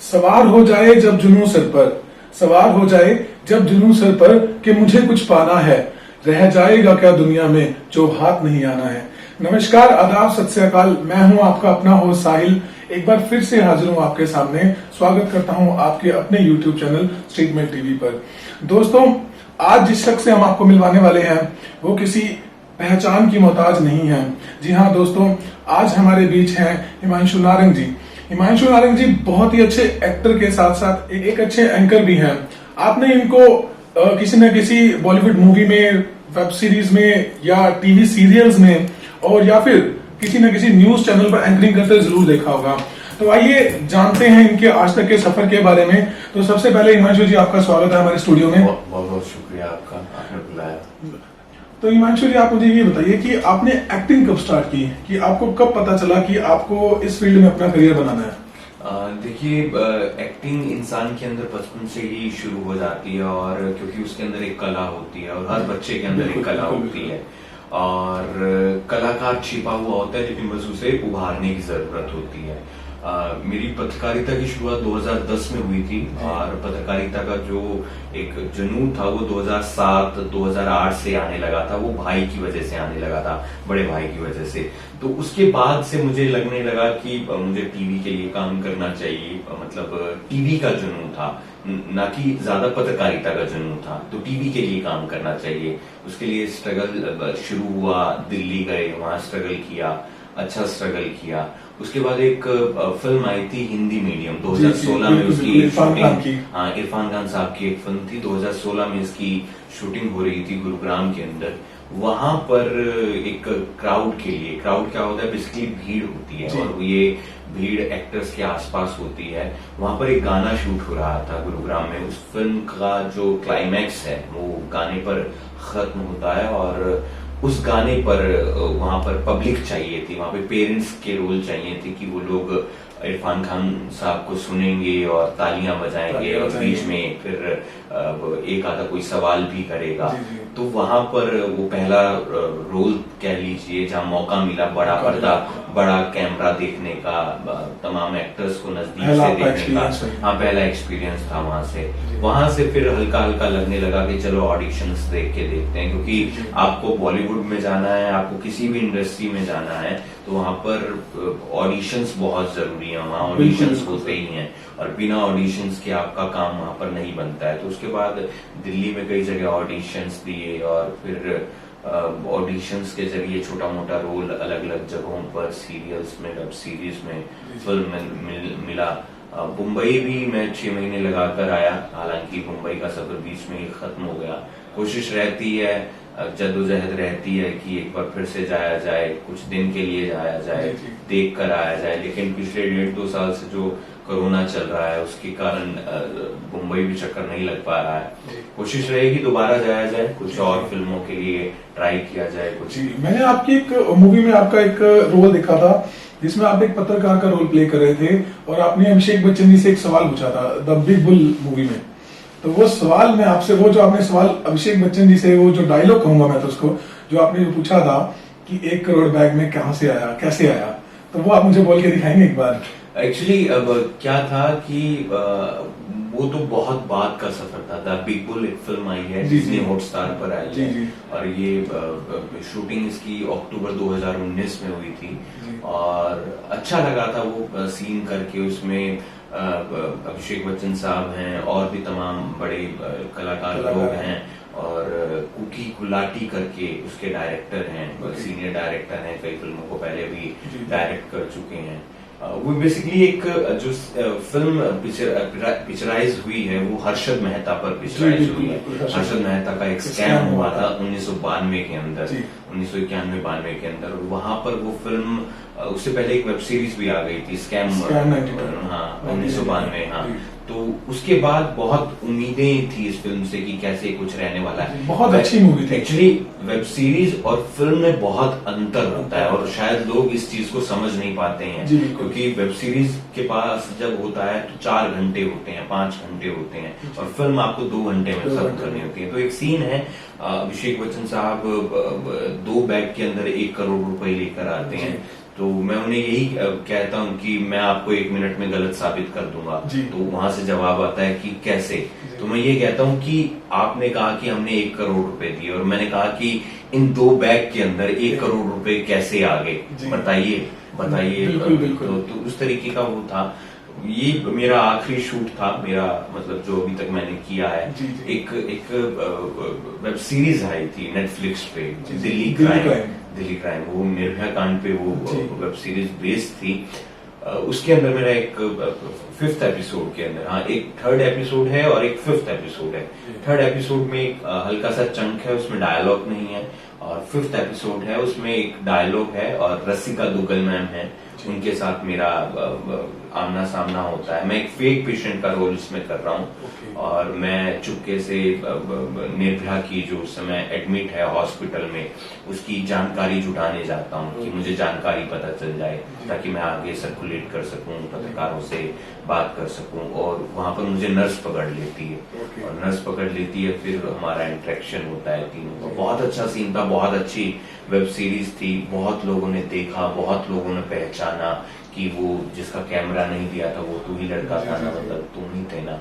सवार हो जाए जब जुनून सिर पर, सवार हो जाए जब जुनून सिर पर कि मुझे कुछ पाना है, रह जाएगा क्या दुनिया में जो हाथ नहीं आना है। नमस्कार, आदाब, सत श्री अकाल। मैं हूं आपका अपना होस्ट साहिल। एक बार फिर से हाजिर हूं आपके सामने। स्वागत करता हूं आपके अपने YouTube channel street mail TV पर। दोस्तों, आज जिस शख्स से हम आपको मिलवाने वाले हैं वो किसी पहचान की मोहताज नहीं है। जी हाँ दोस्तों, आज हमारे बीच हैं हिमांशु नारंग जी। हिमांशु नारंग जी बहुत ही अच्छे एक्टर के साथ साथ एक अच्छे एंकर भी हैं। आपने इनको किसी न किसी बॉलीवुड मूवी में, वेब सीरीज में या टीवी सीरियल्स में और या फिर किसी न किसी न्यूज चैनल पर एंकरिंग करते जरूर देखा होगा। तो आइए जानते हैं इनके आज तक के सफर के बारे में। तो सबसे पहले हिमांशु जी, आपका स्वागत है हमारे स्टूडियो में। बहुत बहुत शुक्रिया आपका, आपने बुलाया। तो हिमांशु जी, आप मुझे ये बताइए कि आपने एक्टिंग कब स्टार्ट की, कि आपको कब पता चला कि आपको इस फील्ड में अपना करियर बनाना है? देखिए, एक्टिंग इंसान के अंदर बचपन से ही शुरू हो जाती है, और क्योंकि उसके अंदर एक कला होती है और हर बच्चे के अंदर एक कला होती है, और कलाकार छिपा हुआ होता है लेकिन बस उसे उभारने की जरूरत होती है। मेरी पत्रकारिता की शुरुआत 2010 में हुई थी, और पत्रकारिता का जो एक जुनून था वो 2007-2008 से आने लगा था। वो भाई की वजह से आने लगा था, बड़े भाई की वजह से। तो उसके बाद से मुझे लगने लगा कि मुझे टीवी के लिए काम करना चाहिए। मतलब टीवी का जुनून था, ना कि ज्यादा पत्रकारिता का जुनून था। तो टीवी के लिए काम करना चाहिए, उसके लिए स्ट्रगल शुरू हुआ। दिल्ली गए, वहां स्ट्रगल किया, अच्छा स्ट्रगल किया। उसके बाद एक फिल्म आई थी हिंदी मीडियम 2016 में, उसकी शूटिंग, हाँ, इरफान खान साहब की एक फिल्म थी। 2016 में इसकी शूटिंग हो रही थी गुरुग्राम के अंदर। वहां पर एक क्राउड के लिए, क्राउड क्या होता है, बेसिकली भीड़ होती है, और ये भीड़ एक्टर्स के आसपास होती है। वहां पर एक गाना शूट हो रहा था गुरुग्राम में। उस फिल्म का जो क्लाइमैक्स है वो गाने पर खत्म होता है, और उस गाने पर वहां पर पब्लिक चाहिए थी, वहां पे पेरेंट्स के रोल चाहिए थे कि वो लोग इरफान खान साहब को सुनेंगे और तालियां बजाएंगे, और बीच में फिर एक आधा कोई सवाल भी करेगा। तो वहां पर वो पहला रोल कह लीजिए जहां मौका मिला, बड़ा पर्दा, बड़ा कैमरा देखने का, तमाम एक्टर्स को नजदीक से देखने का, हाँ, पहला एक्सपीरियंस था वहां से फिर हल्का हल्का लगने लगा कि चलो ऑडिशंस देख के देखते हैं, क्योंकि आपको बॉलीवुड में जाना है, आपको किसी भी इंडस्ट्री में जाना है, तो वहां पर ऑडिशंस बहुत जरूरी है। वहां ऑडिशंस होते ही हैं, और बिना ऑडिशंस के आपका काम वहां पर नहीं बनता है। तो उसके बाद दिल्ली में कई जगह ऑडिशंस दिए, और फिर ऑडिशंस के जरिए छोटा मोटा रोल अलग अलग जगहों पर, सीरियल्स में, वेब सीरीज में, फिल्म में मिला। मुंबई भी मैं 6 महीने लगाकर आया, हालांकि मुंबई का सफर बीच में ही खत्म हो गया। कोशिश रहती है, जद्दोजहद रहती है कि एक बार फिर से जाया जाए, कुछ दिन के लिए जाया जाए, देख कर आया जाए, लेकिन पिछले 1.5-2 साल से जो कोरोना चल रहा है उसके कारण मुंबई भी चक्कर नहीं लग पा रहा है। कोशिश रहेगी दोबारा जाया जाए, कुछ और फिल्मों के लिए ट्राई किया जाए कुछ। मैंने आपकी एक मूवी में आपका एक रोल देखा था जिसमें आप एक पत्रकार का रोल प्ले कर रहे थे, और आपने अभिषेक बच्चन जी से एक सवाल पूछा था द बिग बुल मूवी में। तो वो सवाल में आपसे, वो जो आपने सवाल अभिषेक बच्चन जी से, वो जो डायलॉग कहूंगा मैं तो उसको, जो आपने जो पूछा था कि 1 करोड़ बैग में कहां से आया, कैसे आया, तो वो आप मुझे बोल के दिखाएंगे एक बार? एक्चुअली अब क्या था कि वो तो बहुत बाद का सफर था। द बिग बुल एक फिल्म आई है, डिज्नी हॉटस्टार पर आई है, और ये शूटिंग इसकी अक्टूबर 2019 में हुई थी, और अच्छा लगा था वो सीन करके। उसमें अभिषेक बच्चन साहब हैं, और भी तमाम बड़े कलाकार लोग हैं, और कुकी गुलाटी करके उसके डायरेक्टर हैं, सीनियर डायरेक्टर हैं, कई फिल्मों को पहले भी डायरेक्ट कर चुके हैं। वो बेसिकली एक जो फिल्म पिक्चराइज हुई है वो हर्षद मेहता पर पिक्चराइज हुई है। हर्षद मेहता का एक स्कैम हुआ था 1992 के अंदर, 1991-92 के अंदर, और वहां पर वो फिल्म, उससे पहले एक वेब सीरीज भी आ गई थी, स्कैम, हाँ, 1992, हाँ। तो उसके बाद बहुत उम्मीदें थी इस फिल्म से कि कैसे कुछ रहने वाला है। बहुत अच्छी मूवी थी। एक्चुअली वेब सीरीज और फिल्म में बहुत अंतर होता है, और शायद लोग इस चीज को समझ नहीं पाते हैं, क्योंकि वेब सीरीज के पास जब होता है तो 4 घंटे होते हैं, 5 घंटे होते हैं, और फिल्म आपको 2 घंटे में खत्म करनी होती है। तो एक सीन है, अभिषेक बच्चन साहब 2 बैग के अंदर 1 करोड़ रुपए लेकर आते हैं, तो मैं उन्हें यही कहता हूँ कि मैं आपको 1 मिनट में गलत साबित कर दूंगा। जी। तो वहां से जवाब आता है कि कैसे। तो मैं ये कहता हूँ कि आपने कहा कि हमने 1 करोड़ रुपए दिए और मैंने कहा कि इन 2 बैग के अंदर 1 करोड़ रुपए कैसे आ गए, बताइए बताइए। बिल्कुल बिल्कुल। तो उस तरीके का वो था। ये मेरा आखिरी शूट था, मेरा मतलब जो अभी तक मैंने किया है। जी, जी। एक वेब सीरीज आई थी नेटफ्लिक्स पे, जी, दिल्ली क्राइम। वो निर्भया कांड पे वो वेब सीरीज बेस्ड थी। उसके अंदर मेरा एक 5th एपिसोड के अंदर, हाँ, एक 3rd एपिसोड है और एक 5th एपिसोड है। 3rd एपिसोड में एक हल्का सा चंक है, उसमें डायलॉग नहीं है। और 5th एपिसोड है, उसमें एक डायलॉग है और रसिका दुग्गल मैम है, उनके साथ मेरा आमना सामना होता है। मैं एक फेक पेशेंट का रोल इसमें कर रहा हूँ और मैं चुपके से निर्भया की जो उस समय एडमिट है हॉस्पिटल में, उसकी जानकारी जुटाने जाता हूँ कि मुझे जानकारी पता चल जाए ताकि मैं आगे सर्कुलेट कर सकूं, पत्रकारों से बात कर सकूं। और वहां पर मुझे नर्स पकड़ लेती है और नर्स पकड़ लेती है, फिर हमारा इंटरेक्शन होता है तीनों का। बहुत अच्छा सीन था, बहुत अच्छी वेब सीरीज थी। बहुत लोगों ने देखा, बहुत लोगों ने पहचाना कि वो जिसका कैमरा नहीं दिया था वो तू ही लड़का था ना, मतलब तुम ही थे ना।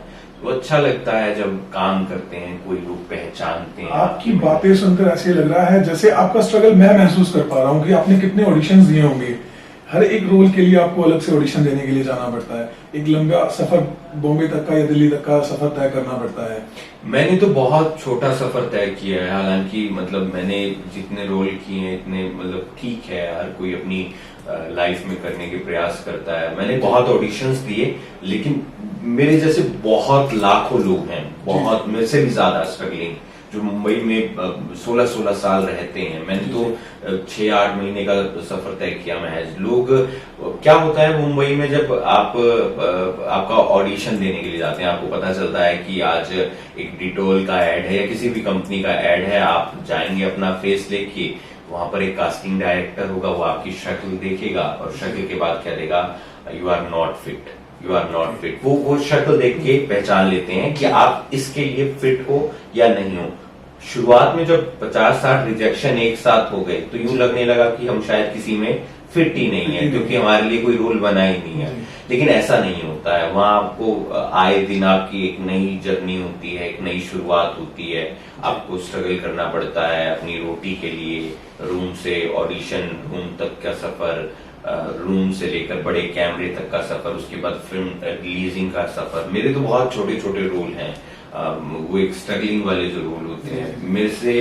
तो अच्छा लगता है जब काम करते हैं, कोई लोग पहचानते हैं। आपकी बातें सुनकर ऐसे लग रहा है जैसे आपका स्ट्रगल मैं महसूस कर पा रहा हूँ कि आपने कितने ऑडिशंस दिए होंगे। हर एक रोल के लिए आपको अलग से ऑडिशन देने के लिए जाना पड़ता है। एक लंबा सफर बॉम्बे तक का या दिल्ली तक का सफर तय करना पड़ता है। मैंने तो बहुत छोटा सफर तय किया है, हालांकि मतलब मैंने जितने रोल किए हैं इतने मतलब ठीक है, हर कोई अपनी लाइफ में करने के प्रयास करता है। मैंने बहुत ऑडिशंस दिए, लेकिन मेरे जैसे बहुत लाखों लोग हैं, बहुत मेरे से भी ज्यादा स्ट्रगलिंग, जो मुंबई में 16-16 साल रहते हैं। मैंने तो 6-8 महीने का सफर तय किया महज। लोग क्या होता है मुंबई में, जब आपका ऑडिशन देने के लिए जाते हैं, आपको पता चलता है कि आज एक डिटोल का ऐड है या किसी भी कंपनी का ऐड है, आप जाएंगे अपना फेस लेके, वहां पर एक कास्टिंग डायरेक्टर होगा, वो आपकी शक्ल देखेगा और शक्ल के बाद कह देगा you are not fit, you are not fit. वो शक्ल देख के पहचान लेते हैं कि आप इसके लिए फिट हो या नहीं हो। शुरुआत में जब 50-60 रिजेक्शन एक साथ हो गए तो यूं लगने लगा कि हम शायद किसी में फिट ही नहीं है, क्योंकि हमारे लिए कोई रोल बना ही नहीं है। लेकिन ऐसा नहीं होता है, वहां आपको आए दिन आपकी एक नई जर्नी होती है, एक नई शुरुआत होती है। आपको स्ट्रगल करना पड़ता है अपनी रोटी के लिए, रूम से ऑडिशन रूम तक का सफर, रूम से लेकर बड़े कैमरे तक का सफर, उसके बाद फिल्म रिलीजिंग का सफर। मेरे तो बहुत छोटे छोटे रोल हैं, वो एक स्ट्रगलिंग वाले जो रोल होते हैं। मेरे से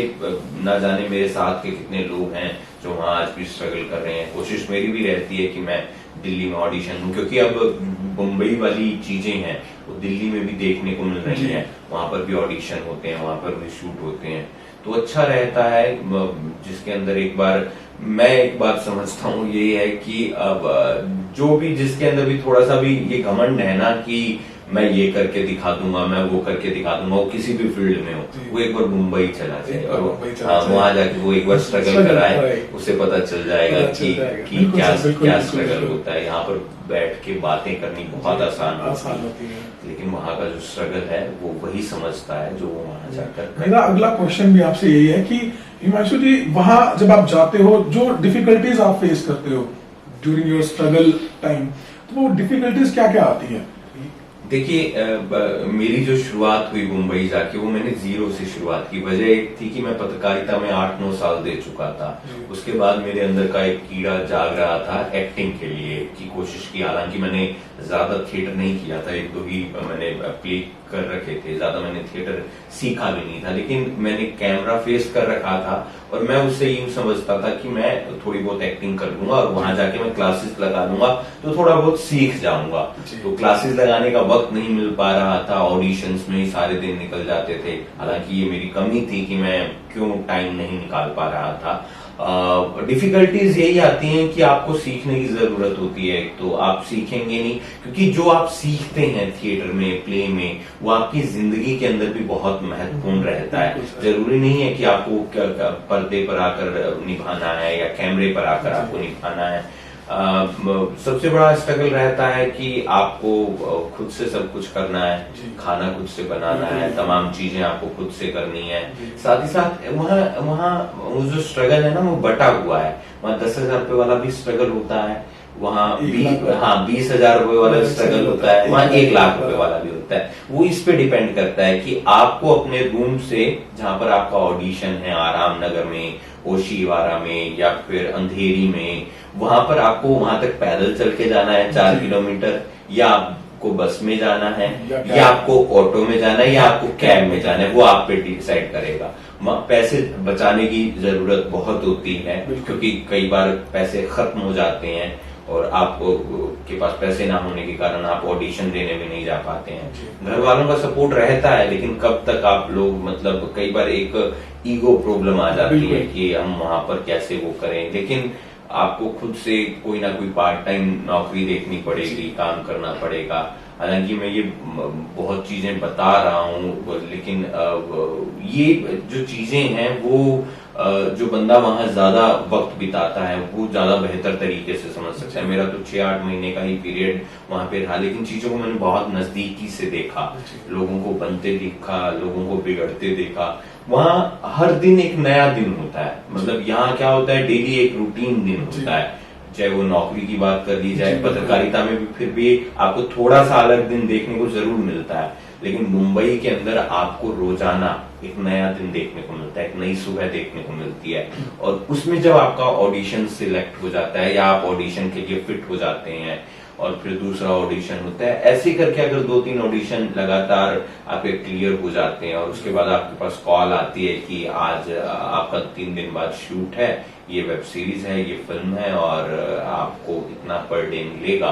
ना जाने मेरे साथ के कितने लोग हैं जो वहां आज भी स्ट्रगल कर रहे हैं। कोशिश मेरी भी रहती है कि मैं दिल्ली में ऑडिशन दूं, क्योंकि अब मुंबई वाली चीजें हैं वो दिल्ली में भी देखने को मिल रही हैं। वहां पर भी ऑडिशन होते हैं, वहां पर भी शूट होते हैं, तो अच्छा रहता है। जिसके अंदर मैं एक बात समझता हूँ ये है कि अब जो भी जिसके अंदर भी थोड़ा सा भी ये घमंड है ना कि मैं ये करके दिखा दूंगा, मैं वो करके दिखा दूंगा, वो किसी भी फील्ड में हो, वो एक बार मुंबई चला जाए और वहां जाके वो एक बार स्ट्रगल कराए, उसे पता चल जाएगा कि क्या स्ट्रगल होता है। यहाँ पर बैठ के बातें करनी बहुत आसान होती है, लेकिन वहां का जो स्ट्रगल है वो वही समझता है जो वहां जाकर। मेरा अगला क्वेश्चन भी आपसे यही है कि हिमांशु जी, वहां जब आप जाते हो, जो डिफिकल्टीज आप फेस करते हो ड्यूरिंग योर स्ट्रगल टाइम, तो वो डिफिकल्टीज क्या क्या आती है? देखिए, मेरी जो शुरुआत हुई मुंबई जाके, वो मैंने 0 से शुरुआत की। वजह एक थी कि मैं पत्रकारिता में 8-9 साल दे चुका था। उसके बाद मेरे अंदर का एक कीड़ा जाग रहा था एक्टिंग के लिए की कोशिश की। हालांकि मैंने ज्यादा थिएटर नहीं किया था, 1-2 ही मैंने प्ले कर रखे थे, ज्यादा मैंने थिएटर सीखा भी नहीं था, लेकिन मैंने कैमरा फेस कर रखा था और मैं उससे यूं समझता था कि मैं थोड़ी बहुत एक्टिंग कर लूंगा और वहां जाके मैं क्लासेस लगा लूंगा तो थोड़ा बहुत सीख जाऊंगा। तो क्लासेस लगाने का वक्त नहीं मिल पा रहा था, ऑडिशंस में ही सारे दिन निकल जाते थे। हालांकि ये मेरी कमी थी कि मैं क्यों टाइम नहीं निकाल पा रहा था। डिफिकल्टीज यही आती हैं कि आपको सीखने की जरूरत होती है। तो आप सीखेंगे नहीं, क्योंकि जो आप सीखते हैं थिएटर में, प्ले में, वो आपकी जिंदगी के अंदर भी बहुत महत्वपूर्ण रहता है। जरूरी नहीं है कि आपको पर्दे पर आकर निभाना है या कैमरे पर आकर आपको निभाना है। सबसे बड़ा स्ट्रगल रहता है कि आपको खुद से सब कुछ करना है, खाना खुद से बनाना है, तमाम चीजें आपको खुद से करनी है। साथ ही साथ वहाँ वो जो स्ट्रगल है ना, वो बटा हुआ है। वहाँ 10,000 रुपए वाला भी स्ट्रगल होता है, वहाँ 20,000 रुपए वाला स्ट्रगल होता है, वहाँ 1,00,000 रुपए वाला भी होता है। वो इस पे डिपेंड करता है कि आपको अपने रूम से, जहां पर आपका ऑडिशन है, आराम नगर में, ओशीवारा में या फिर अंधेरी में, वहां पर आपको वहां तक पैदल चल के जाना है 4 किलोमीटर, या आपको बस में जाना है, या आपको ऑटो में जाना है, या आपको कैब में जाना है, वो आप पे डिसाइड करेगा। पैसे बचाने की जरूरत बहुत होती है, क्योंकि कई बार पैसे खत्म हो जाते हैं और आपको के पास पैसे ना होने के कारण आप ऑडिशन देने भी नहीं जा पाते हैं। घर वालों का सपोर्ट रहता है, लेकिन कब तक आप लोग, मतलब कई बार एक ईगो प्रॉब्लम आ जाती है कि हम वहां पर कैसे वो करें। लेकिन आपको खुद से कोई ना कोई पार्ट टाइम नौकरी देखनी पड़ेगी, काम करना पड़ेगा। हालांकि मैं ये बहुत चीजें बता रहा हूँ, लेकिन ये जो चीजें हैं वो जो बंदा वहां ज्यादा वक्त बिताता है वो ज्यादा बेहतर तरीके से समझ सकता है। मेरा तो 6-8 महीने का ही पीरियड वहां पे रहा, लेकिन चीजों को मैंने बहुत नजदीकी से देखा, लोगों को बनते देखा, लोगों को बिगड़ते देखा। वहां हर दिन एक नया दिन होता है, मतलब यहाँ क्या होता है, डेली एक रूटीन दिन होता है। चाहे वो नौकरी की बात कर ली जाए, पत्रकारिता में भी फिर भी आपको थोड़ा सा अलग दिन देखने को जरूर मिलता है, लेकिन मुंबई के अंदर आपको रोजाना एक नया दिन देखने को मिलता है, एक नई सुबह देखने को मिलती है। और उसमें जब आपका ऑडिशन सिलेक्ट हो जाता है या आप ऑडिशन के लिए फिट हो जाते हैं और फिर दूसरा ऑडिशन होता है, ऐसे करके अगर 2-3 ऑडिशन लगातार आपके क्लियर हो जाते हैं और उसके बाद आपके पास कॉल आती है कि आज आपका 3 दिन बाद शूट है, ये वेब सीरीज है, ये फिल्म है और आपको इतना पर डे मिलेगा,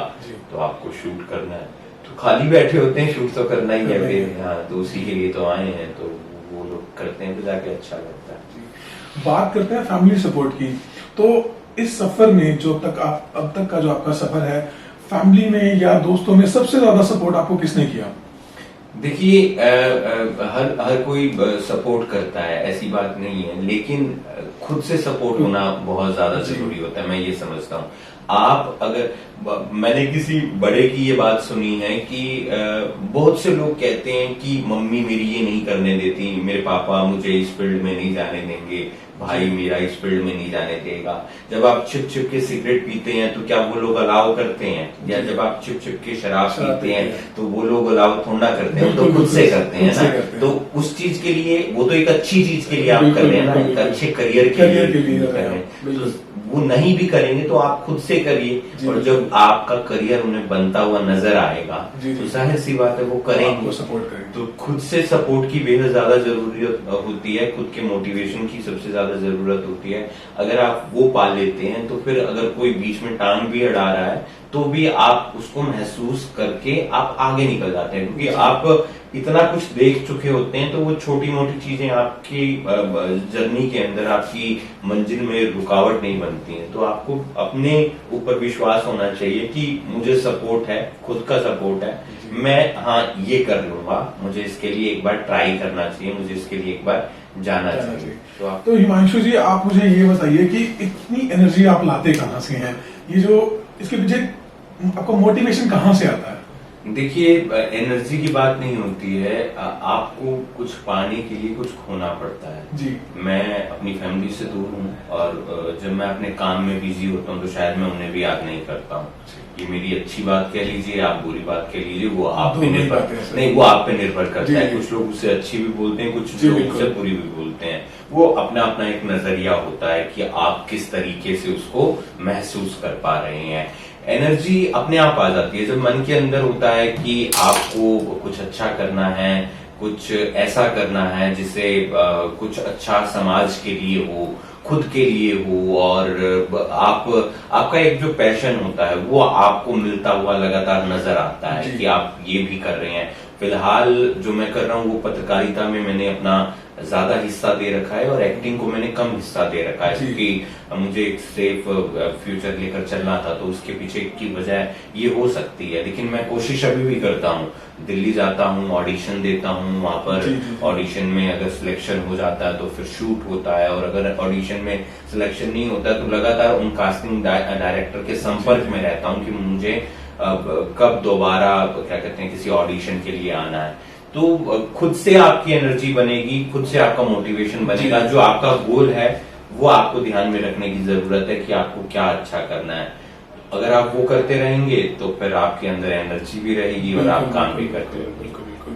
तो आपको शूट करना है। तो खाली बैठे होते हैं, शूट तो करना ही है फिर, हाँ, तो उसी के लिए तो आए हैं, तो वो लोग करते हैं, तो जाके अच्छा लगता है। बात करते हैं फैमिली सपोर्ट की, तो इस सफर में जो तक आप अब तक का जो आपका सफर है, फैमिली में या दोस्तों में सबसे ज्यादा सपोर्ट आपको किसने किया? देखिए, हर कोई सपोर्ट करता है, ऐसी बात नहीं है, लेकिन खुद से सपोर्ट होना बहुत ज्यादा जरूरी होता है, मैं ये समझता हूँ। आप अगर, मैंने किसी बड़े की ये बात सुनी है कि बहुत से लोग कहते हैं कि मम्मी मेरी ये नहीं करने देती, मेरे पापा मुझे इस फील्ड में नहीं जाने देंगे, भाई मेरा इस फील्ड में नहीं जाने देगा। जब आप छिप छिप के सिगरेट पीते हैं तो क्या वो लोग अलाउ करते हैं? या जब आप छिप छिप के शराब पीते हैं तो वो लोग अलाउ थोड़ा करते हैं, तो खुद से करते हैं ना। तो उस चीज के लिए, वो तो एक अच्छी चीज के लिए आप कर रहे हैं ना, एक अच्छे करियर के लिए कर रहे हैं। वो नहीं भी करेंगे तो आप खुद से करिए, और जब आपका करियर उन्हें बनता हुआ नजर आएगा तो जाहिर सी बात है वो करेंगे, सपोर्ट करेंगे। तो खुद से सपोर्ट की बेहद ज्यादा जरूरत होती है, खुद के मोटिवेशन की सबसे ज्यादा जरूरत होती है। अगर आप वो पा लेते हैं तो फिर अगर कोई बीच में टांग भी अड़ा रहा है तो भी आप उसको महसूस करके आप आगे निकल जाते हैं, क्योंकि आप इतना कुछ देख चुके होते हैं। तो वो छोटी मोटी चीजें आपकी जर्नी के अंदर, आपकी मंजिल में रुकावट नहीं बनती हैं। तो आपको अपने ऊपर विश्वास होना चाहिए कि मुझे सपोर्ट है, खुद का सपोर्ट है, मैं हाँ ये कर लूंगा, मुझे इसके लिए एक बार ट्राई करना चाहिए, मुझे इसके लिए एक बार जाना चाहिए। तो हिमांशु जी, आप मुझे ये बताइए कि इतनी एनर्जी आप लाते कहाँ से हैं? ये जो इसके पीछे आपको मोटिवेशन कहाँ से आता है? देखिए, एनर्जी की बात नहीं होती है, आपको कुछ पाने के लिए कुछ खोना पड़ता है जी। मैं अपनी फैमिली से दूर हूँ और जब मैं अपने काम में बिजी होता हूँ तो शायद मैं उन्हें भी याद नहीं करता हूँ। ये मेरी अच्छी बात कह लीजिए, आप बुरी बात कह लीजिए, वो आप पे निर्भर नहीं, वो आप पे निर्भर करता है। कुछ लोग उसे अच्छी भी बोलते हैं, कुछ लोग उसे बुरी भी बोलते हैं। वो अपना अपना एक नजरिया होता है कि आप किस तरीके से उसको महसूस कर पा रहे हैं। एनर्जी अपने आप आ जाती है जब मन के अंदर होता है कि आपको कुछ अच्छा करना है, कुछ ऐसा करना है जिसे कुछ अच्छा समाज के लिए हो, खुद के लिए हो, और आपका एक जो पैशन होता है वो आपको मिलता हुआ लगातार नजर आता है कि आप ये भी कर रहे हैं। फिलहाल जो मैं कर रहा हूँ वो पत्रकारिता में मैंने अपना ज्यादा हिस्सा दे रखा है और एक्टिंग को मैंने कम हिस्सा दे रखा है, क्योंकि मुझे एक सेफ फ्यूचर लेकर चलना था। तो उसके पीछे की वजह ये हो सकती है, लेकिन मैं कोशिश अभी भी करता हूँ। दिल्ली जाता हूँ, ऑडिशन देता हूँ, वहां पर ऑडिशन में अगर सिलेक्शन हो जाता है तो फिर शूट होता है, और अगर ऑडिशन में सिलेक्शन नहीं होता है तो लगातार उन कास्टिंग डायरेक्टर के संपर्क में रहता हूँ कि मुझे कब दोबारा क्या कहते हैं किसी ऑडिशन के लिए आना है। तो खुद से आपकी एनर्जी बनेगी, खुद से आपका मोटिवेशन बनेगा, जो आपका गोल है वो आपको ध्यान में रखने की जरूरत है कि आपको क्या अच्छा करना है। अगर आप वो करते रहेंगे तो फिर आपके अंदर एनर्जी भी रहेगी और आप काम भी करते रहेंगे। बिल्कुल बिल्कुल।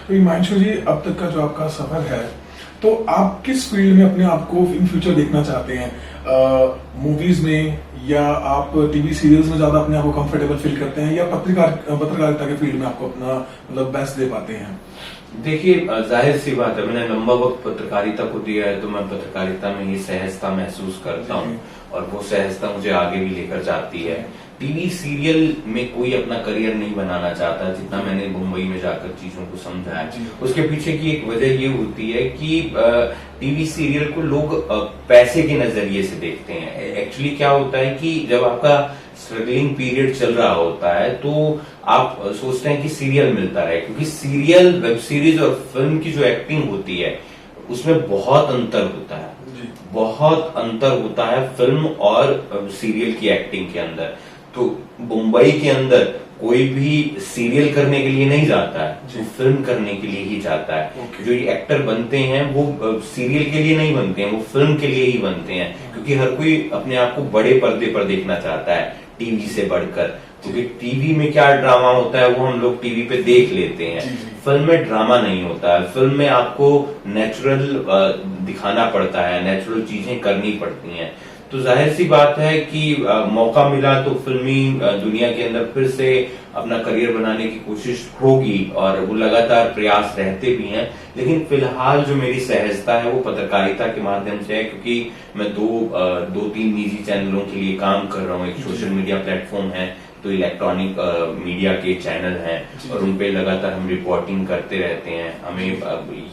तो हिमांशु जी, अब तक का जो आपका सफर है, तो आप किस फील्ड में अपने आप को इन फ्यूचर देखना चाहते हैं? मूवीज में, या आप टीवी सीरियल्स में ज्यादा अपने आप को कंफर्टेबल फील करते हैं, या पत्रकारिता के फील्ड में आपको अपना मतलब बेस्ट दे पाते हैं? देखिए, जाहिर सी बात है, मैंने लंबा वक्त पत्रकारिता को दिया है, तो मैं पत्रकारिता में ही सहजता महसूस करता हूँ और वो सहजता मुझे आगे भी लेकर जाती है। टीवी सीरियल में कोई अपना करियर नहीं बनाना चाहता, जितना मैंने मुंबई में जाकर चीजों को समझा है। उसके पीछे की एक वजह ये होती है कि टीवी सीरियल को लोग पैसे के नजरिए से देखते हैं। एक्चुअली क्या होता है कि जब आपका स्ट्रगलिंग पीरियड चल रहा होता है तो आप सोचते हैं कि सीरियल मिलता रहे, क्योंकि सीरियल, वेब सीरीज और फिल्म की जो एक्टिंग होती है उसमें बहुत अंतर होता है। बहुत अंतर होता है फिल्म और सीरियल की एक्टिंग के अंदर। तो मुंबई के अंदर कोई भी सीरियल करने के लिए नहीं जाता है, वो फिल्म करने के लिए ही जाता है। जो ये एक्टर बनते हैं वो सीरियल के लिए नहीं बनते हैं, वो फिल्म के लिए ही बनते हैं, क्योंकि हर कोई अपने आप को बड़े पर्दे पर देखना चाहता है टीवी से बढ़कर। क्योंकि टीवी में क्या ड्रामा होता है वो हम लोग टीवी पे देख लेते हैं, फिल्म में ड्रामा नहीं होता है। फिल्म में आपको नेचुरल दिखाना पड़ता है, नेचुरल चीजें करनी पड़ती हैं। तो जाहिर सी बात है कि मौका मिला तो फिल्मी दुनिया के अंदर फिर से अपना करियर बनाने की कोशिश होगी और वो लगातार प्रयास रहते भी हैं। लेकिन फिलहाल जो मेरी सहजता है वो पत्रकारिता के माध्यम से है, क्योंकि मैं दो तीन निजी चैनलों के लिए काम कर रहा हूँ। एक सोशल मीडिया प्लेटफॉर्म है, तो इलेक्ट्रॉनिक मीडिया के चैनल हैं और उन पे लगातार हम रिपोर्टिंग करते रहते हैं। हमें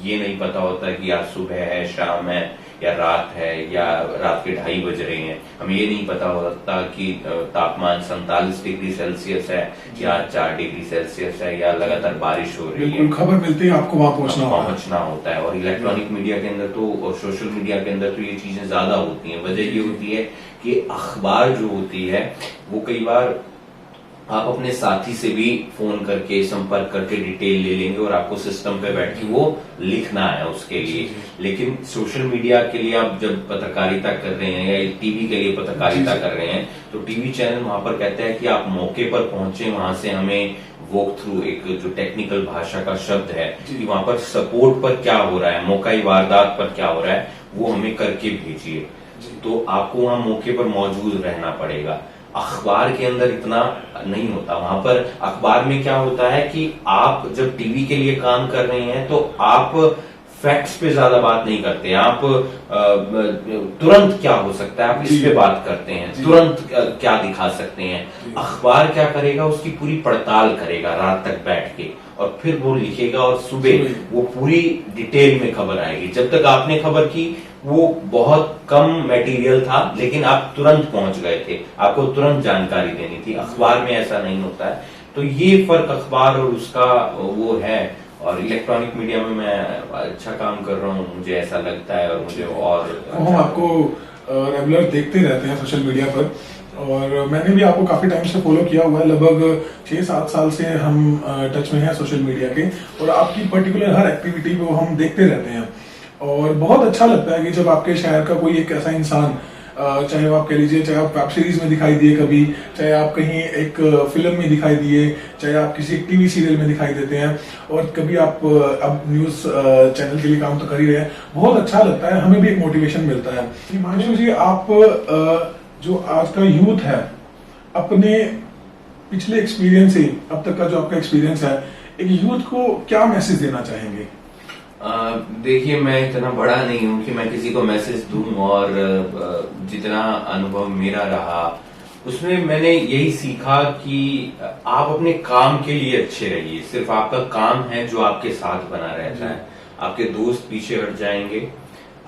ये नहीं पता होता कि आज सुबह है, शाम है, या रात है, या रात के 2:30 बज रहे हैं। हमें ये नहीं पता होता कि तापमान 47 डिग्री सेल्सियस है या 4 डिग्री सेल्सियस है, या लगातार बारिश हो रही है। खबर मिलती है, आपको वहां पहुंचना होता है। और इलेक्ट्रॉनिक मीडिया के अंदर तो, और सोशल मीडिया के अंदर तो ये चीजें ज्यादा होती हैं। वजह ये होती है कि अखबार जो होती है वो कई बार आप अपने साथी से भी फोन करके संपर्क करके डिटेल ले लेंगे और आपको सिस्टम पे बैठ के वो लिखना है उसके लिए। लेकिन सोशल मीडिया के लिए आप जब पत्रकारिता कर रहे हैं या टीवी के लिए पत्रकारिता कर रहे हैं, तो टीवी चैनल वहां पर कहते हैं कि आप मौके पर पहुंचे, वहां से हमें वॉक थ्रू, एक जो टेक्निकल भाषा का शब्द है कि वहां पर सपोर्ट पर क्या हो रहा है, मौकाई वारदात पर क्या हो रहा है, वो हमें करके भेजिए। तो आपको वहां मौके पर मौजूद रहना पड़ेगा। अखबार के अंदर इतना नहीं होता। वहां पर अखबार में क्या होता है कि आप जब टीवी के लिए काम कर रहे हैं तो आप फैक्ट्स पे ज्यादा बात नहीं करते। आप तुरंत क्या हो सकता है आप इस पे बात करते हैं, तुरंत क्या दिखा सकते हैं। अखबार क्या करेगा, उसकी पूरी पड़ताल करेगा रात तक बैठ के, और फिर वो लिखेगा और सुबह वो पूरी डिटेल में खबर आएगी। जब तक आपने खबर की वो बहुत कम मटेरियल था, लेकिन आप तुरंत पहुंच गए थे, आपको तुरंत जानकारी देनी थी। अखबार में ऐसा नहीं होता है। तो ये फर्क अखबार और उसका वो है। और इलेक्ट्रॉनिक मीडिया में मैं अच्छा काम कर रहा हूँ, मुझे ऐसा लगता है। और मुझे और हम आपको रेगुलर देखते रहते हैं सोशल मीडिया पर, और मैंने भी आपको काफी टाइम से फॉलो किया हुआ है। लगभग 6-7 साल से हम टच में हैं सोशल मीडिया के, और आपकी पर्टिकुलर हर एक्टिविटी को हम देखते रहते हैं। और बहुत अच्छा लगता है कि जब आपके शहर का कोई एक ऐसा इंसान, चाहे वो आप कह लीजिए, चाहे आप वेब सीरीज में दिखाई दिए कभी, चाहे आप कहीं एक फिल्म में दिखाई दिए, चाहे आप किसी टीवी सीरियल में दिखाई देते हैं, और कभी आप अब न्यूज चैनल के लिए काम तो कर ही रहे हैं, बहुत अच्छा लगता है, हमें भी एक मोटिवेशन मिलता है। हिमांशु जी, आप जो आज का यूथ है, अपने पिछले एक्सपीरियंस से अब तक का जो आपका एक्सपीरियंस है, एक यूथ को क्या मैसेज देना चाहेंगे? देखिए, मैं इतना बड़ा नहीं हूं कि मैं किसी को मैसेज दूं, और जितना अनुभव मेरा रहा उसमें मैंने यही सीखा कि आप अपने काम के लिए अच्छे रहिए। सिर्फ आपका काम है जो आपके साथ बना रहता है। आपके दोस्त पीछे हट जाएंगे।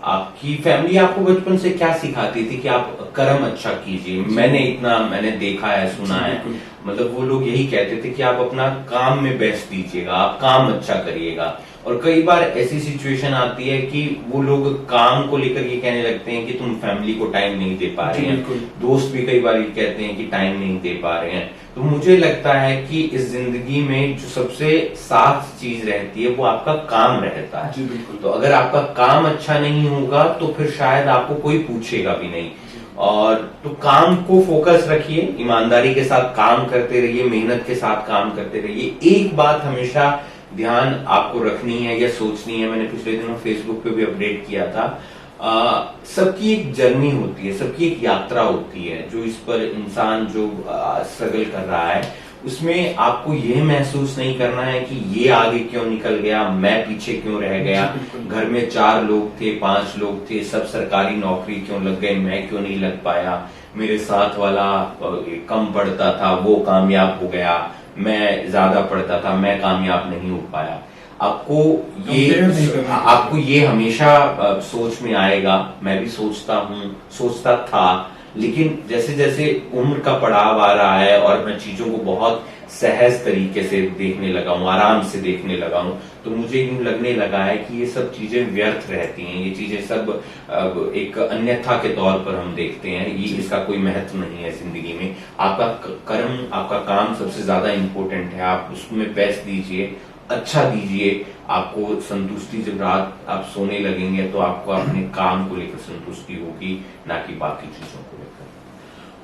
आपकी फैमिली आपको बचपन से क्या सिखाती थी कि आप कर्म अच्छा कीजिए। मैंने देखा है, सुना है, मतलब वो लोग यही कहते थे कि आप अपना काम में बेस्ट दीजिएगा, आप काम अच्छा करिएगा। और कई बार ऐसी सिचुएशन आती है कि वो लोग काम को लेकर ये कहने लगते हैं कि तुम फैमिली को टाइम नहीं दे पा रहे हैं, दोस्त भी कई बार ये कहते हैं कि टाइम नहीं दे पा रहे हैं। तो मुझे लगता है कि इस जिंदगी में जो सबसे साफ चीज रहती है वो आपका काम रहता है। जी बिल्कुल। तो अगर आपका काम अच्छा नहीं होगा तो फिर शायद आपको कोई पूछेगा भी नहीं। और तो काम को फोकस रखिए, ईमानदारी के साथ काम करते रहिए, मेहनत के साथ काम करते रहिए। एक बात हमेशा ध्यान आपको रखनी है या सोचनी है, मैंने पिछले दिनों फेसबुक पे भी अपडेट किया था, सबकी एक जर्नी होती है, सबकी एक यात्रा होती है। जो इस पर इंसान जो स्ट्रगल कर रहा है उसमें आपको यह महसूस नहीं करना है कि ये आगे क्यों निकल गया, मैं पीछे क्यों रह गया, घर में 4 लोग थे, 5 लोग थे, सब सरकारी नौकरी क्यों लग गए, मैं क्यों नहीं लग पाया, मेरे साथ वाला कम पढ़ता था वो कामयाब हो गया, मैं ज्यादा पढ़ता था मैं कामयाब नहीं हो पाया। आपको ये हमेशा सोच में आएगा। मैं भी सोचता था, लेकिन जैसे जैसे उम्र का पड़ाव आ रहा है और मैं चीजों को बहुत सहज तरीके से देखने लगा हूँ, आराम से देखने लगा हूँ, तो मुझे यूं लगने लगा है कि ये सब चीजें व्यर्थ रहती हैं, ये चीजें सब एक अन्यथा के तौर पर हम देखते हैं, ये इसका कोई महत्व नहीं है जिंदगी में। आपका कर्म, आपका काम सबसे ज्यादा इंपॉर्टेंट है। आप उसमें बेस्ट दीजिए, अच्छा दीजिए। आपको संतुष्टि, जब रात आप सोने लगेंगे तो आपको अपने काम को लेकर संतुष्टि होगी, ना कि बाकी चीजों को लेकर।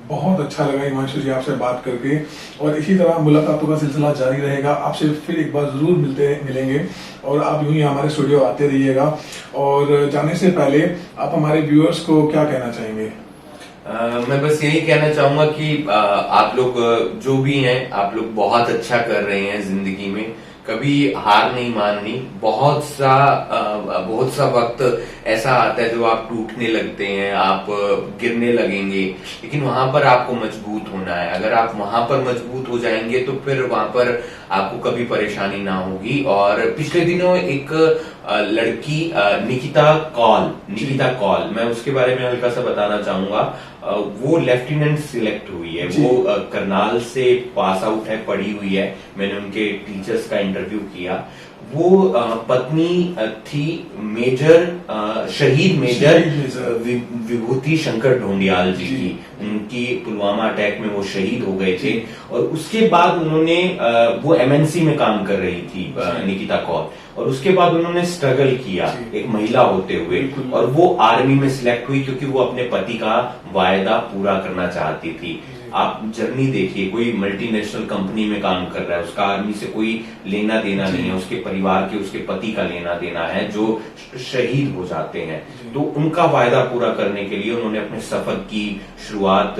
बहुत अच्छा लगा हिमांशु जी आपसे बात करके, और इसी तरह मुलाकातों का सिलसिला जारी रहेगा। आपसे फिर एक बार जरूर मिलेंगे, और आप यूं ही हमारे स्टूडियो आते रहिएगा। और जाने से पहले आप हमारे व्यूअर्स को क्या कहना चाहेंगे? मैं बस यही कहना चाहूंगा कि आप लोग जो भी हैं, आप लोग बहुत अच्छा कर रहे हैं जिंदगी में, कभी हार नहीं माननी। बहुत सा वक्त ऐसा आता है जो आप टूटने लगते हैं, आप गिरने लगेंगे, लेकिन वहां पर आपको मजबूत होना है। अगर आप वहां पर मजबूत हो जाएंगे तो फिर वहां पर आपको कभी परेशानी ना होगी। और पिछले दिनों एक लड़की निकिता कौल, मैं उसके बारे में हल्का सा बताना चाहूंगा। वो लेफ्टिनेंट सिलेक्ट हुई है, वो करनाल से पास आउट है, पढ़ी हुई है। मैंने उनके टीचर्स का इंटरव्यू किया। वो पत्नी थी शहीद मेजर विभूति शंकर ढोंडियाल जी की। उनकी पुलवामा अटैक में वो शहीद हो गए थे, और उसके बाद उन्होंने वो एमएनसी में काम कर रही थी निकिता कौल, और उसके बाद उन्होंने स्ट्रगल किया एक महिला होते हुए, और वो आर्मी में सिलेक्ट हुई क्योंकि वो अपने पति का वायदा पूरा करना चाहती थी। आप जर्नी देखिए, कोई मल्टीनेशनल कंपनी में काम कर रहा है, उसका आर्मी से कोई लेना देना नहीं है, उसके परिवार के, उसके पति का लेना देना है, जो शहीद हो जाते हैं। तो उनका वायदा पूरा करने के लिए उन्होंने अपने सफर की शुरुआत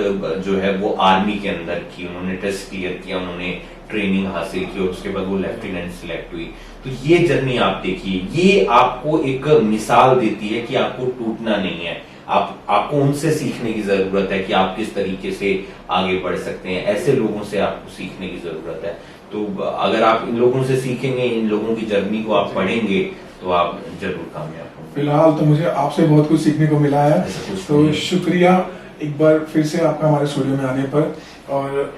जो है वो आर्मी के अंदर की। उन्होंने टेस्ट क्लियर किया, उन्होंने ट्रेनिंग हासिल की, और उसके बाद वो लेफ्टिनेंट सिलेक्ट हुई। तो ये जर्नी आप देखिए, ये आपको एक मिसाल देती है कि आपको टूटना नहीं है। आपको उनसे सीखने की जरूरत है कि आप किस तरीके से आगे बढ़ सकते हैं। ऐसे लोगों से आपको सीखने की जरूरत है। तो अगर आप इन लोगों से सीखेंगे, इन लोगों की जर्नी को आप पढ़ेंगे, तो आप जरूर कामयाब होंगे। फिलहाल तो मुझे आपसे बहुत कुछ सीखने को मिला है, तो शुक्रिया एक बार फिर से आपका हमारे स्टूडियो में आने पर। और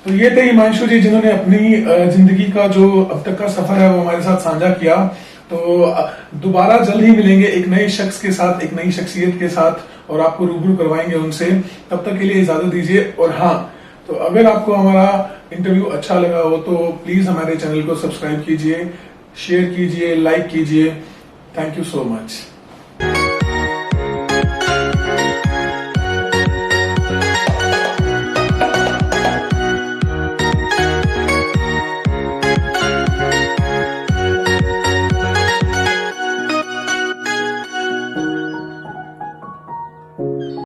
तो ये थे हिमांशु जी, जिन्होंने अपनी जिंदगी का जो अब तक का सफर है वो हमारे साथ साझा किया। तो दोबारा जल्द ही मिलेंगे एक नए शख्स के साथ, एक नई शख्सियत के साथ, और आपको रूबरू करवाएंगे उनसे। तब तक के लिए इजाजत दीजिए। और हाँ, तो अगर आपको हमारा इंटरव्यू अच्छा लगा हो तो प्लीज हमारे चैनल को सब्सक्राइब कीजिए, शेयर कीजिए, लाइक कीजिए। Thank you so much.